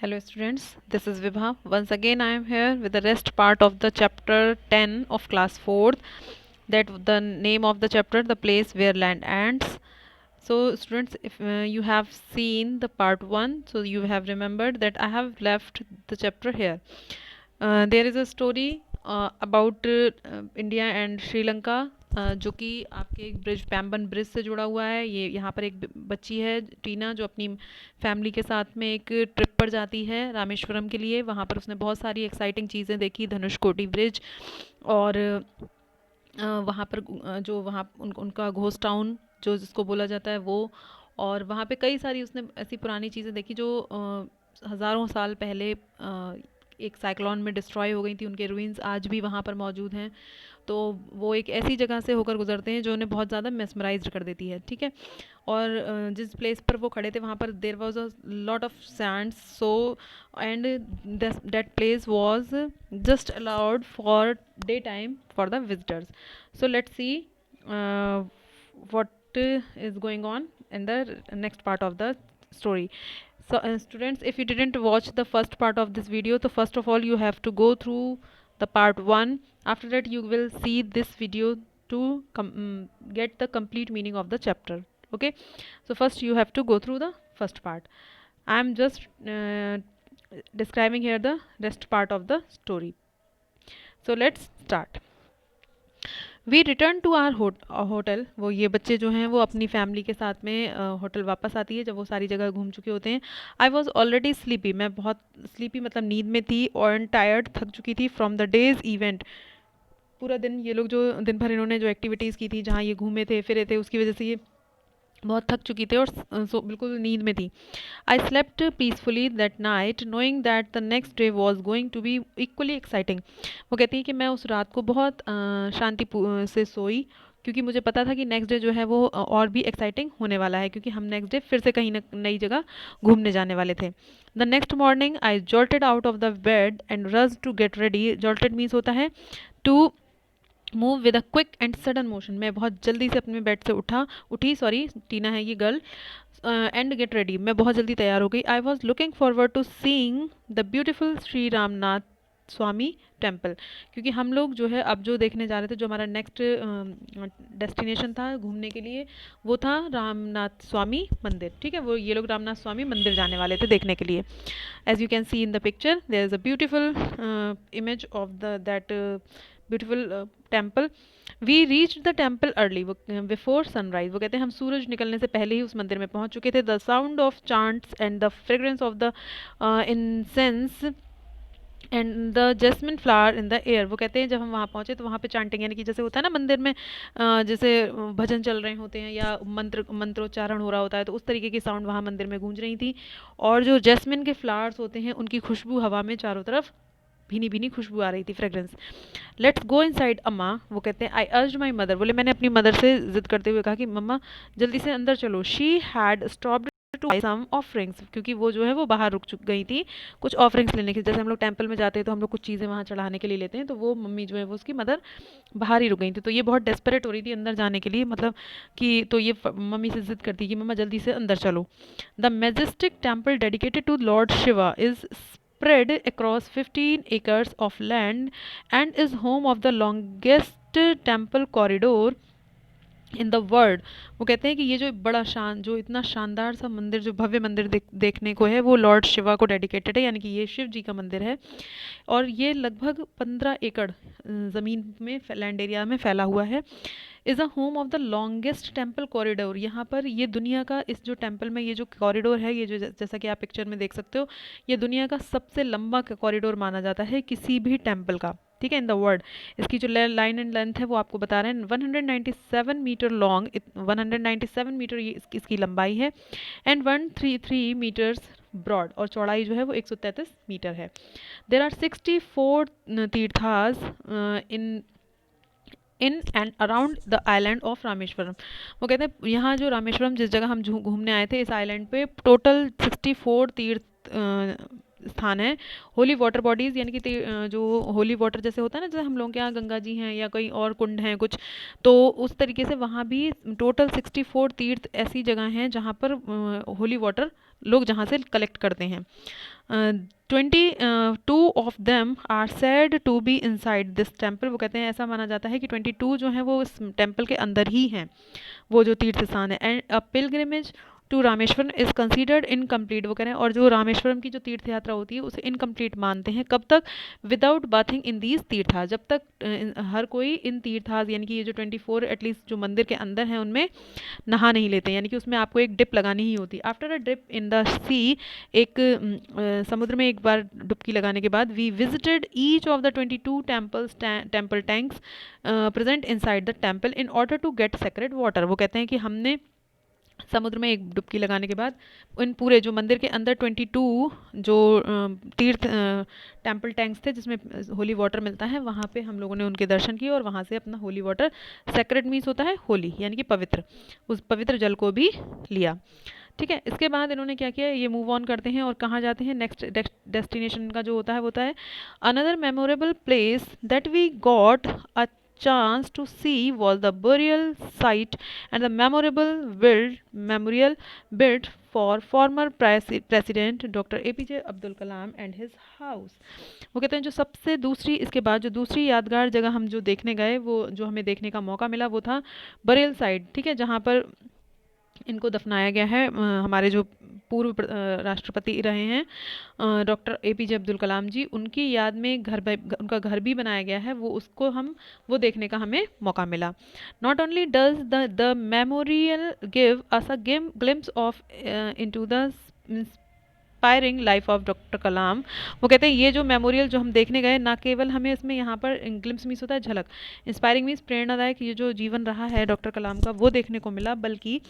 Hello students, this is Vibha. Once again I am here with the rest part of the chapter 10 of class 4th. That the name of the chapter, the place where land ends. So students, if you have seen the part 1, so you have remembered that I have left the chapter here. There is a story about India and Sri Lanka, जो कि आपके एक bridge पैम्बन bridge से जुड़ा हुआ है। ये यहाँ पर एक बच्ची है टीना, जो अपनी फैमिली के साथ में एक ट्रिप पर जाती है रामेश्वरम के लिए। वहाँ पर उसने बहुत सारी एक्साइटिंग चीज़ें देखी, धनुषकोटी ब्रिज और वहाँ पर जो वहाँ उनका घोस्ट टाउन जो जिसको बोला जाता है वो, और वहाँ पे कई सारी उसने ऐसी पुरानी चीज़ें देखी जो हज़ारों साल पहले एक साइक्लोन में डिस्ट्रॉय हो गई थी। उनके रूइंस आज भी वहाँ पर मौजूद हैं। तो वो एक ऐसी जगह से होकर गुजरते हैं जो उन्हें बहुत ज़्यादा मेस्मराइज कर देती है, ठीक है। और जिस प्लेस पर वो खड़े थे वहाँ पर there was a lot of sand, so and that place was just allowed for day time for the visitors. So let's see what is going on in the next part of the story. So students, if you didn't watch the first part of this video, so first of all you have to go through the part 1. After that you will see this video to get the complete meaning of the chapter. Okay, so first you have to go through the first part. I am just describing here the rest part of the story. So let's start. We return to our hotel. वो ये बच्चे जो हैं वो अपनी family के साथ में होटल वापस आती है जब वो सारी जगह घूम चुके होते हैं. I was already sleepy. मैं बहुत स्लीपी मतलब नींद में थी, और टायर्ड, थक चुकी थी फ्रॉम द डेज इवेंट. पूरा दिन ये लोग जो दिन भर इन्होंने जो एक्टिविटीज़ की थी, जहाँ ये घूमे थे फिरे थे, उसकी वजह से ये बहुत थक चुकी थी और सो बिल्कुल नींद में थी. I slept peacefully that night knowing that the next day was going to be equally exciting. वो कहती है कि मैं उस रात को बहुत शांति से सोई, क्योंकि मुझे पता था कि नेक्स्ट डे जो है वो और भी एक्साइटिंग होने वाला है, क्योंकि हम नेक्स्ट डे फिर से कहीं नई जगह घूमने जाने वाले थे. The next morning I jolted out of the bed and rushed to get ready. Jolted means होता है to move with a quick and sudden motion. मैं बहुत जल्दी से अपने बेड से उठी, सॉरी टीना है ये गर्ल. एंड गेट रेडी, मैं बहुत जल्दी तैयार हो गई. I was looking forward to seeing the beautiful Shri Ramanath Swami temple, क्योंकि हम लोग जो है अब जो देखने जा रहे थे, जो हमारा नेक्स्ट डेस्टिनेशन था घूमने के लिए, वो था रामनाथ स्वामी मंदिर, ठीक है. वो ये लोग रामनाथ स्वामी मंदिर जाने वाले थे देखने के लिए. As you can see in the picture there is a beautiful image of that beautiful temple. We reach the temple early before sunrise. वो कहते हैं हम सूरज निकलने से पहले ही उस मंदिर में पहुंच चुके थे. The sound of chants and the fragrance of the incense and the jasmine flower in the air. वो कहते हैं जब हम वहाँ पहुँचे तो वहाँ पे चांटिंग, यानी कि जैसे होता है ना मंदिर में जैसे भजन चल रहे होते हैं या मंत्रोच्चारण हो रहा होता है, तो उस तरीके की साउंड वहाँ मंदिर में गूंज रही थी. और जो जैस्मिन के फ्लावर्स होते हैं उनकी खुशबू हवा में चारों तरफ भीनी भीनी खुशबू आ रही थी, फ्रेग्रेंस. लेट्स गो इनसाइड अम्मा. वो कहते हैं आई अर्ज्ड माई मदर. बोले मैंने अपनी मदर से जिद करते हुए कहा कि मम्मा जल्दी से अंदर चलो. She had stopped to buy some offerings, क्योंकि वो जो है वो बाहर रुक चुक गई थी कुछ ऑफरिंग्स लेने की. जैसे हम लोग टेंपल में जाते हैं तो हम लोग कुछ चीज़ें वहाँ चढ़ाने के लिए लेते हैं, तो वो मम्मी जो है वो उसकी मदर बाहर ही रुक गई थी. तो ये बहुत डेस्परेट हो रही थी अंदर जाने के लिए, मतलब कि तो ये मम्मी से जिद करती कि मम्मा जल्दी से अंदर चलो. The majestic temple dedicated to lord Shiva is spread across 15 acres of land and is home of the longest temple corridor in the world. वो कहते हैं कि ये जो बड़ा जो इतना शानदार सा मंदिर, जो भव्य मंदिर देखने को है, वो लॉर्ड शिवा को डेडिकेटेड है, यानी कि ये शिव जी का मंदिर है. और ये लगभग 15 एकड़ ज़मीन में लैंड एरिया में फैला हुआ है. Is a home of the longest temple corridor. यहाँ पर ये दुनिया का, इस जो टेम्पल में ये जो कॉरिडोर है, ये जो जैसा कि आप पिक्चर में देख सकते हो, ये दुनिया का सबसे लंबा कॉरिडोर माना जाता है किसी भी टेम्पल का, ठीक है, इन द वर्ल्ड. इसकी जो लाइन एंड लेंथ है वो आपको बता रहे हैं 197 मीटर लॉन्ग. 197 मीटर ये इसकी लंबाई है. एंड 133 मीटर्स ब्रॉड, और चौड़ाई जो है वो 133 मीटर है. देर आर 64 तीर्थास in and around the island of Rameswaram. वो कहते हैं यहाँ जो रामेश्वरम जिस जगह हम घूमने आए थे, इस आइलैंड पे टोटल 64 तीर्थ स्थान है, होली वाटर बॉडीज़ यानी कि जो होली वाटर जैसे होता है ना, जैसे हम लोग के यहाँ गंगा जी हैं या कोई और कुंड हैं कुछ, तो उस तरीके से वहाँ भी टोटल 64 तीर्थ ऐसी जगह हैं जहाँ पर होली वाटर लोग जहाँ से कलेक्ट करते हैं। 22 of them are said to be inside this temple. वो कहते हैं ऐसा माना जाता है कि 22 जो हैं वो इस टेम्पल के अंदर ही हैं, वो जो तीर्थ स्थान है। And a pilgrimage to Rameswaram is considered incomplete. वो कह रहे हैं और जो रामेश्वरम की जो तीर्थ यात्रा होती है उसे इनकम्प्लीट मानते हैं, कब तक? विदाउट बाथिंग इन दीज तीर्थास, जब तक हर कोई इन तीर्थास यानी कि ये जो 24 एटलीस्ट जो मंदिर के अंदर हैं उनमें नहा नहीं लेते, यानी कि उसमें आपको एक डिप लगानी ही होती। After a dip in the sea, एक समुद्र में एक बार डुबकी लगाने के बाद, we visited each of the 22 temple tanks present inside the temple in order to get sacred water. वो कहते हैं कि हमने समुद्र में एक डुबकी लगाने के बाद इन पूरे जो मंदिर के अंदर 22 जो तीर्थ टेम्पल टैंक्स थे जिसमें होली वाटर मिलता है, वहाँ पे हम लोगों ने उनके दर्शन किए और वहाँ से अपना होली वाटर, सेक्रेड मीन्स होता है होली यानी कि पवित्र, उस पवित्र जल को भी लिया। ठीक है, इसके बाद इन्होंने क्या किया, ये मूव ऑन करते हैं और कहाँ जाते हैं, नेक्स्ट डेस्टिनेशन का जो होता है वो होता है another memorable place that we got a chance to see was the burial site and the memorial built for former president Dr. APJ Abdul Kalam and his house। वो कहते हैं जो सबसे दूसरी, इसके बाद जो दूसरी यादगार जगह हम जो देखने गए, वो जो हमें देखने का मौका मिला वो था बरियल साइट। ठीक है, जहाँ पर इनको दफनाया गया है, हमारे जो पूर्व राष्ट्रपति रहे हैं डॉक्टर APJ अब्दुल कलाम जी, उनकी याद में उनका घर भी बनाया गया है, वो देखने का हमें मौका मिला। Not only does the memorial give us a glimpse of into the inspiring life of doctor Kalam. वो कहते हैं ये जो मेमोरियल जो हम देखने गए, ना केवल हमें इसमें यहाँ पर ग्लिम्स मीन्स होता है झलक, इंस्पायरिंग मीन्स प्रेरणादायक, ये जो जीवन रहा है डॉक्टर कलाम का वो देखने को मिला, बल्कि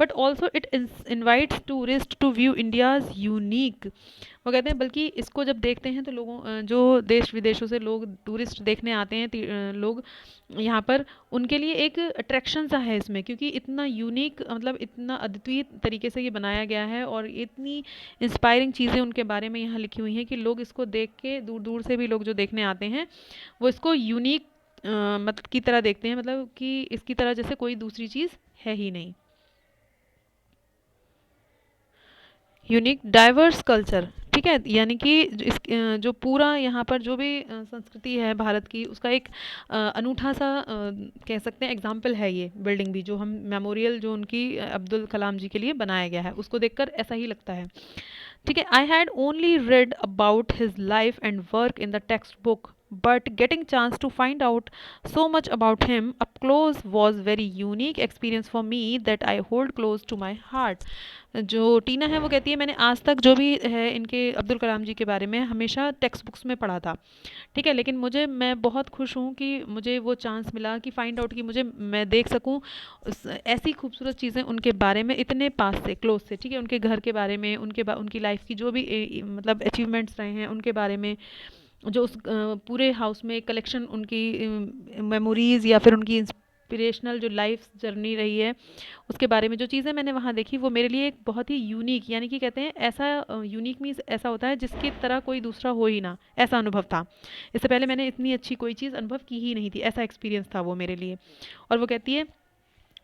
but also it invites tourist to view India's unique. वो कहते हैं बल्कि इसको जब देखते हैं तो लोगों जो देश विदेशों से लोग टूरिस्ट देखने आते हैं लोग यहाँ पर, उनके लिए एक अट्रैक्शन सा है इसमें, क्योंकि इतना यूनिक मतलब इतना अद्वितीय तरीके से ये बनाया गया है और इतनी इंस्पायरिंग चीज़ें उनके बारे में यहाँ लिखी हुई हैं कि लोग इसको देख के दूर दूर से भी लोग जो देखने आते हैं वो इसको यूनिक मतलब की तरह देखते हैं, मतलब कि इसकी तरह जैसे कोई दूसरी चीज़ है ही नहीं। यूनिक डाइवर्स कल्चर, ठीक है, यानी कि जो पूरा यहाँ पर जो भी संस्कृति है भारत की, उसका एक अनूठा सा कह सकते हैं एग्जाम्पल है ये बिल्डिंग भी, जो हम मेमोरियल जो उनकी अब्दुल कलाम जी के लिए बनाया गया है, उसको देखकर ऐसा ही लगता है। ठीक है, I had only read about his life and work in the textbook, but getting chance to find out so much about him up close was very unique experience for me that I hold close to my heart। जो टीना है वो कहती है मैंने आज तक जो भी है इनके अब्दुल कलाम जी के बारे में हमेशा टेक्स्ट बुक्स में पढ़ा था। ठीक है, लेकिन मैं बहुत खुश हूँ कि मुझे वो चांस मिला कि फाइंड आउट कि मैं देख सकूँ ऐसी खूबसूरत चीज़ें उनके बारे में इतने पास से, क्लोज से। ठीक है, उनके घर के बारे में, उनकी लाइफ की जो भी मतलब अचीवमेंट्स रहे हैं उनके बारे में, जो उस पूरे हाउस में कलेक्शन उनकी मेमोरीज़ या फिर उनकी इंस्पिरेशनल जो लाइफ जर्नी रही है उसके बारे में जो चीज़ें मैंने वहाँ देखी, वो मेरे लिए एक बहुत ही यूनिक, यानी कि कहते हैं ऐसा यूनिक मीन्स ऐसा होता है जिसकी तरह कोई दूसरा हो ही ना, ऐसा अनुभव था। इससे पहले मैंने इतनी अच्छी कोई चीज़ अनुभव की ही नहीं थी, ऐसा एक्सपीरियंस था वो मेरे लिए। और वो कहती है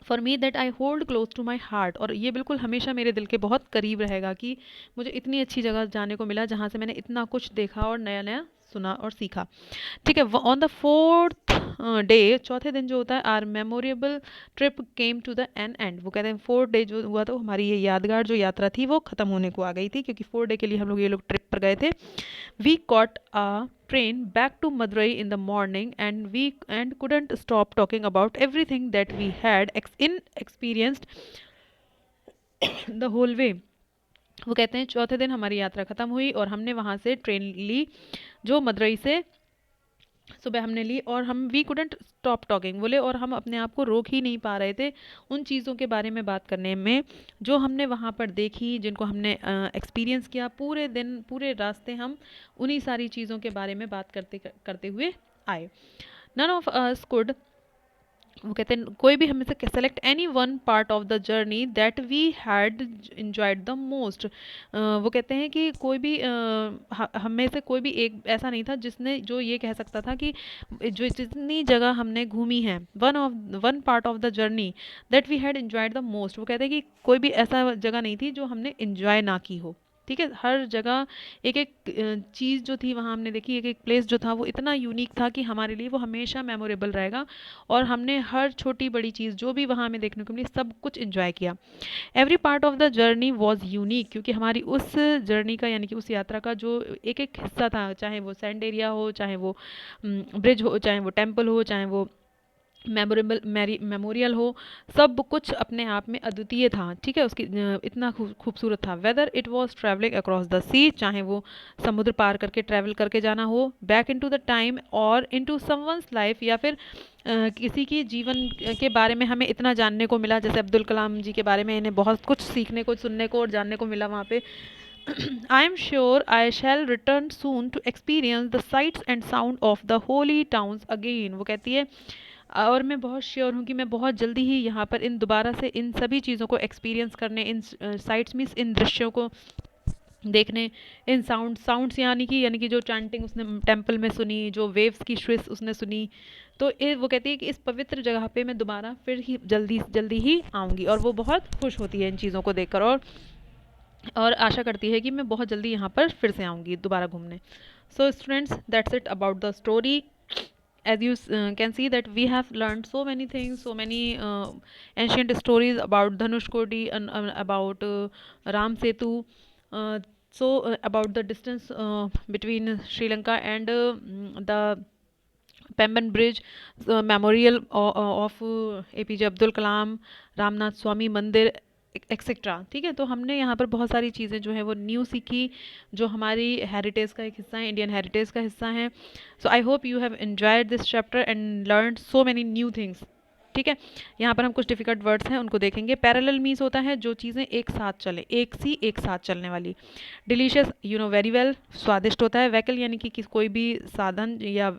for me that I hold close to my heart, और ये बिल्कुल हमेशा मेरे दिल के बहुत करीब रहेगा कि मुझे इतनी अच्छी जगह जाने को मिला जहाँ से मैंने इतना कुछ देखा और नया नया सुना और सीखा। ठीक है, ऑन द 4th डे, चौथे दिन जो होता है, our memorable trip came to the end. वो कहते हैं 4th डे जो हुआ तो हमारी ये यादगार जो यात्रा थी वो ख़त्म होने को आ गई थी, क्योंकि 4th डे के लिए हम लोग ये लोग ट्रिप पर गए थे। We caught a train back to Madurai in the morning and couldn't stop talking about everything that we had experienced the whole way। वो कहते हैं चौथे दिन हमारी यात्रा ख़त्म हुई और हमने वहाँ से ट्रेन ली जो मदुरई से सुबह हमने ली, और हम वी कुडंट स्टॉप टॉकिंग बोले, और हम अपने आप को रोक ही नहीं पा रहे थे उन चीज़ों के बारे में बात करने में जो हमने वहाँ पर देखी, जिनको हमने एक्सपीरियंस किया। पूरे दिन पूरे रास्ते हम उन्हीं सारी चीज़ों के बारे में बात करते करते हुए आए। नन ऑफ अस कुड वो कहते हैं कोई भी हमें से select any one part of the journey that we had enjoyed the most. वो कहते हैं कि कोई भी हम में से कोई भी एक ऐसा नहीं था जिसने जो ये कह सकता था कि जो जितनी जगह हमने घूमी है, one part of the journey that we had enjoyed the most, वो कहते हैं कि कोई भी ऐसा जगह नहीं थी जो हमने इंजॉय ना की हो। ठीक है, हर जगह एक एक चीज़ जो थी वहाँ हमने देखी, एक एक प्लेस जो था वो इतना यूनिक था कि हमारे लिए वो हमेशा मेमोरेबल रहेगा। और हमने हर छोटी बड़ी चीज़ जो भी वहाँ हमें देखने को मिली सब कुछ इन्जॉय किया। Every part of the journey was unique, क्योंकि हमारी उस जर्नी का यानी कि उस यात्रा का जो एक एक हिस्सा था, चाहे वो सैंड एरिया हो, चाहे वो ब्रिज हो, चाहे वो टेम्पल हो, चाहे वो मेमोरियल हो, सब कुछ अपने आप में अद्वितीय था। ठीक है, उसकी इतना खूबसूरत था। Whether it was travelling across the sea, चाहे वो समुद्र पार करके ट्रैवल करके जाना हो, बैक इनटू द टाइम और इनटू समवंस लाइफ, या फिर किसी की जीवन के बारे में हमें इतना जानने को मिला, जैसे अब्दुल कलाम जी के बारे में इन्हें बहुत कुछ सीखने को, सुनने को और जानने को मिला वहाँ पे। I am sure I shall return soon to experience the sights and sound of the holy towns again. वो कहती है और मैं बहुत श्योर हूँ कि मैं बहुत जल्दी ही यहाँ पर इन दोबारा से इन सभी चीज़ों को एक्सपीरियंस करने, इन साइट्स मीन्स इन दृश्यों को देखने, इन साउंड्स यानी कि जो चैंटिंग उसने टेम्पल में सुनी, जो वेव्स की स्विस उसने सुनी, तो वो कहती है कि इस पवित्र जगह पे मैं दोबारा फिर ही जल्दी जल्दी ही आऊँगी। और वो बहुत खुश होती है इन चीज़ों को देखकर, और आशा करती है कि मैं बहुत जल्दी यहाँ पर फिर से आऊँगी दोबारा घूमने। So students, that's it about the story. As you can see that we have learned so many things, so many ancient stories about Dhanushkodi and about Ram Setu, about the distance between Sri Lanka and the Pemban Bridge, memorial of APJ Abdul Kalam, Ramanathaswamy मंदिर, etcetera. ठीक है, तो हमने यहाँ पर बहुत सारी चीज़ें जो है वो न्यू सीखी, जो हमारी हेरिटेज का एक हिस्सा है, इंडियन हेरिटेज का हिस्सा है। So I hope you have enjoyed this chapter and learn so many new things. ठीक है, यहाँ पर हम कुछ डिफिकल्ट वर्ड्स हैं उनको देखेंगे। पैरेलल मीन्स होता है जो चीज़ें एक साथ चलें, एक साथ चलने वाली। Delicious, you know very well, स्वादिष्ट होता है। व्हीकल यानी कि कोई भी साधन या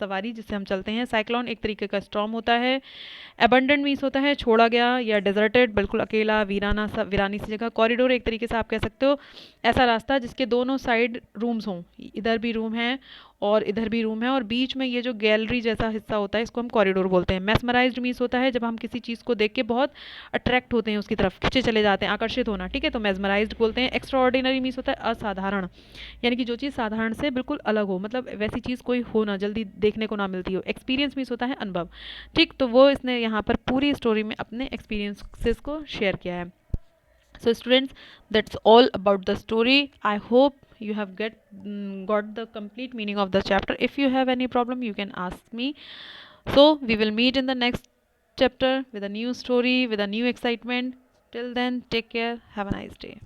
सवारी जिससे हम चलते हैं। साइक्लोन एक तरीके का स्टॉर्म होता है। अबंडेंट मीन्स होता है छोड़ा गया या डेजर्टेड, बिल्कुल अकेला, वीराना सा, वीरानी सी जगह। कॉरिडोर एक तरीके से आप कह सकते हो ऐसा रास्ता जिसके दोनों साइड रूम्स हों, इधर भी रूम है और इधर भी रूम है, और बीच में ये जो गैलरी जैसा हिस्सा होता है इसको हम कॉरिडोर बोलते हैं। मेस्मराइज्ड मीन्स होता है जब हम किसी चीज़ को देख के बहुत अट्रैक्ट होते हैं, उसकी तरफ खिंचे चले जाते हैं, आकर्षित होना। ठीक है, तो मेस्मराइज्ड बोलते हैं। एक्स्ट्रा ऑर्डिनरी मीन्स होता है असाधारण, यानी कि जो चीज़ साधारण से बिल्कुल अलग हो, मतलब वैसी चीज़ कोई हो ना, जल्दी देखने को ना मिलती हो। एक्सपीरियंस मीन्स होता है अनुभव। ठीक, तो वो इसने यहाँ पर पूरी स्टोरी में अपने एक्सपीरियंसेस को शेयर किया है। So students, that's all about the story. I hope you have got the complete meaning of the chapter. If you have any problem you can ask me. So we will meet in the next chapter with a new story, with a new excitement. Till then, take care, have a nice day.